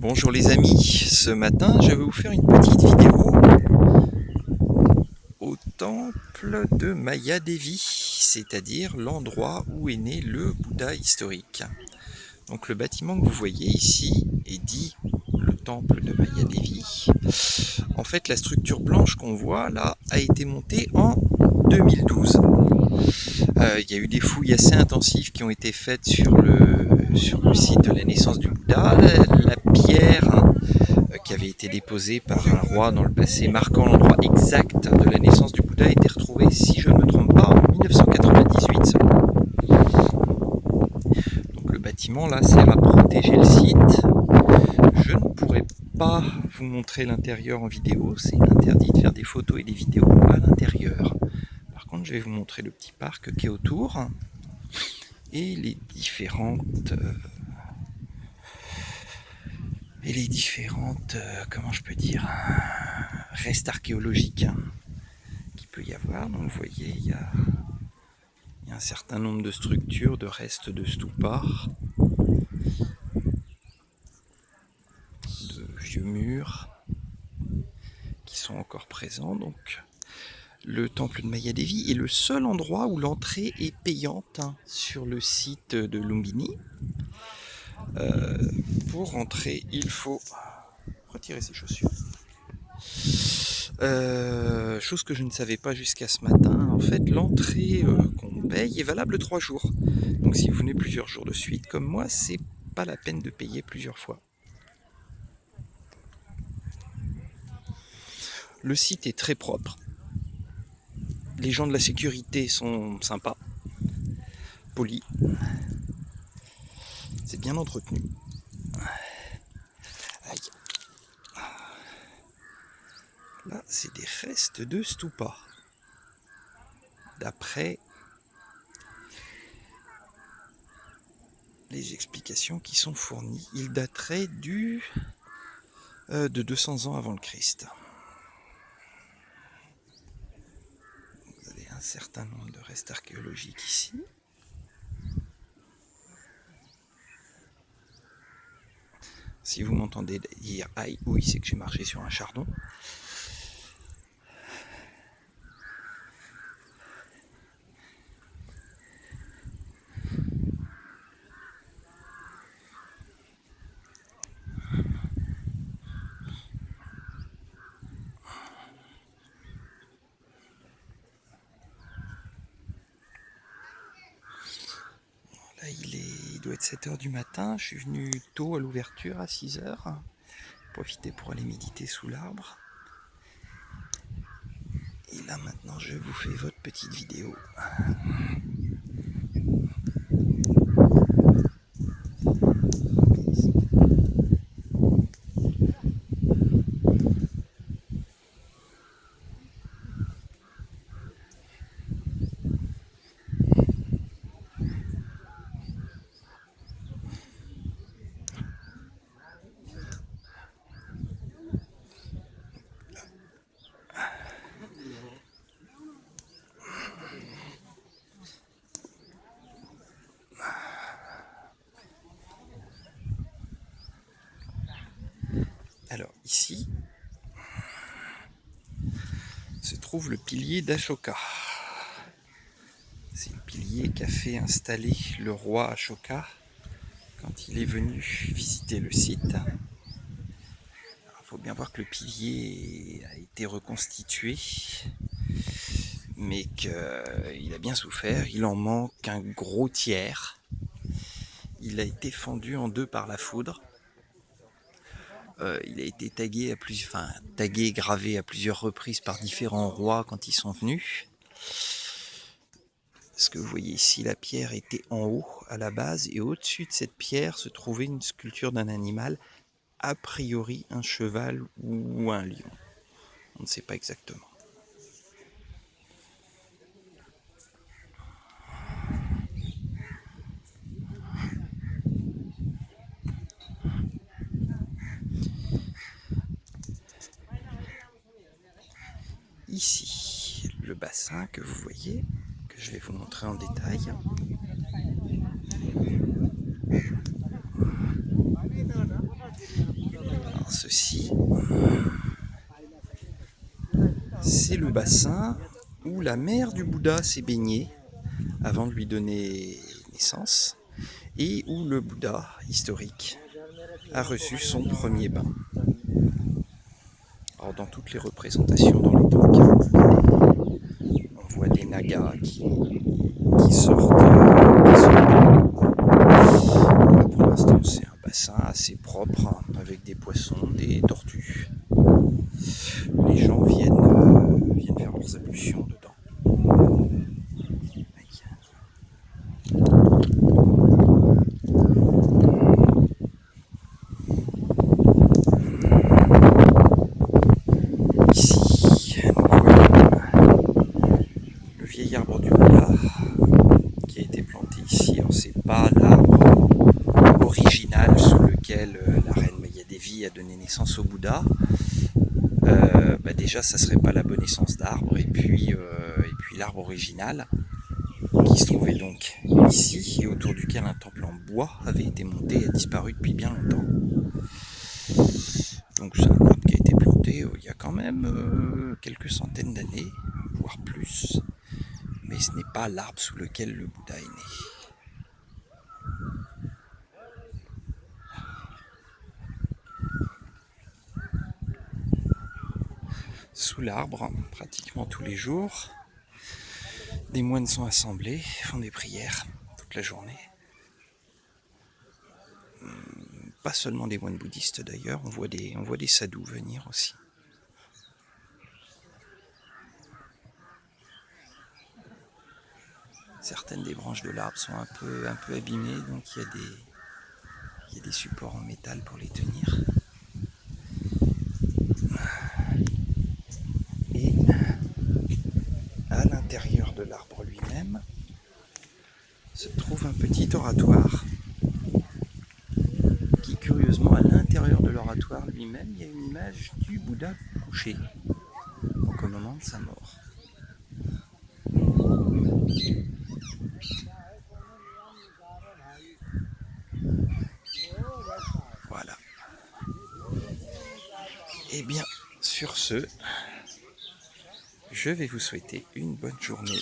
Bonjour les amis, ce matin je vais vous faire une petite vidéo au temple de Maya Devi, c'est-à-dire l'endroit où est né le Bouddha historique. Donc le bâtiment que vous voyez ici est dit le temple de Maya Devi. En fait la structure blanche qu'on voit là a été montée en 2012. Il y a eu des fouilles assez intensives qui ont été faites sur le site de la naissance du Bouddha. La pierre qui avait été déposée par un roi dans le passé, marquant l'endroit exact de la naissance du Bouddha, a été retrouvée, si je ne me trompe pas, en 1998 seulement. Donc le bâtiment là sert à protéger le site. Je ne pourrai pas vous montrer l'intérieur en vidéo, c'est interdit de faire des photos et des vidéos à l'intérieur. Par contre, je vais vous montrer le petit parc qui est autour et les différentes comment je peux dire, restes archéologiques qu'il peut y avoir. Donc vous voyez, il y a un certain nombre de structures, de restes de stupas, de vieux murs qui sont encore présents. Donc le temple de Maya Devi est le seul endroit où l'entrée est payante sur le site de Lumbini. Pour entrer, il faut retirer ses chaussures. Chose que je ne savais pas jusqu'à ce matin, en fait l'entrée qu'on paye est valable 3 jours. Donc si vous venez plusieurs jours de suite comme moi, c'est pas la peine de payer plusieurs fois. Le site est très propre. Les gens de la sécurité sont sympas, polis. C'est bien entretenu. Aïe. Là, c'est des restes de stupas. D'après les explications qui sont fournies, ils dateraient de 200 ans avant le Christ. Vous avez un certain nombre de restes archéologiques ici. Si vous m'entendez dire aïe, oui, c'est que j'ai marché sur un chardon. Là, il doit être 7 h du matin. Je suis venu tôt à l'ouverture, à 6 h. Profiter pour aller méditer sous l'arbre. Et là, maintenant, je vous fais votre petite vidéo. Alors, ici se trouve le pilier d'Ashoka. C'est le pilier qu'a fait installer le roi Ashoka quand il est venu visiter le site. Il faut bien voir que le pilier a été reconstitué, mais qu'il a bien souffert. Il en manque un gros tiers. Il a été fendu en deux par la foudre. Il a été tagué et gravé à plusieurs reprises par différents rois quand ils sont venus. Ce que vous voyez ici, la pierre était en haut à la base, et au-dessus de cette pierre se trouvait une sculpture d'un animal, a priori un cheval ou un lion. On ne sait pas exactement. Ici, le bassin que vous voyez, que je vais vous montrer en détail. aussi, c'est le bassin où la mère du Bouddha s'est baignée avant de lui donner naissance et où le Bouddha historique a reçu son premier bain. Alors dans toutes les représentations dans les tankas, on voit des nagas qui sortent. Là, pour l'instant, c'est un bassin assez propre, hein, avec des poissons, des tortues. Les gens viennent faire leurs ablutions dedans. Ici, nous voyons le vieil arbre du Bouddha qui a été planté ici. Alors, c'est pas l'arbre original sous lequel la reine Mayadevi a donné naissance au Bouddha. Déjà, ça serait pas la bonne essence d'arbre. Et puis l'arbre original, qui se trouvait donc ici et autour duquel un temple en bois avait été monté, a disparu depuis bien longtemps. Donc c'est un arbre qui a été planté il y a quand même quelques centaines d'années, voire plus. Mais ce n'est pas l'arbre sous lequel le Bouddha est né. Sous l'arbre, pratiquement tous les jours, des moines sont assemblés, font des prières toute la journée. Pas seulement des moines bouddhistes d'ailleurs, on voit des sadhus venir aussi. Certaines des branches de l'arbre sont un peu abîmées, donc il y a des supports en métal pour les tenir. Et à l'intérieur de l'arbre lui-même se trouve un petit oratoire qui, curieusement, à l'intérieur de l'oratoire lui-même, il y a une image du Bouddha couché, donc au moment de sa mort. Voilà. Et bien, sur ce, je vais vous souhaiter une bonne journée.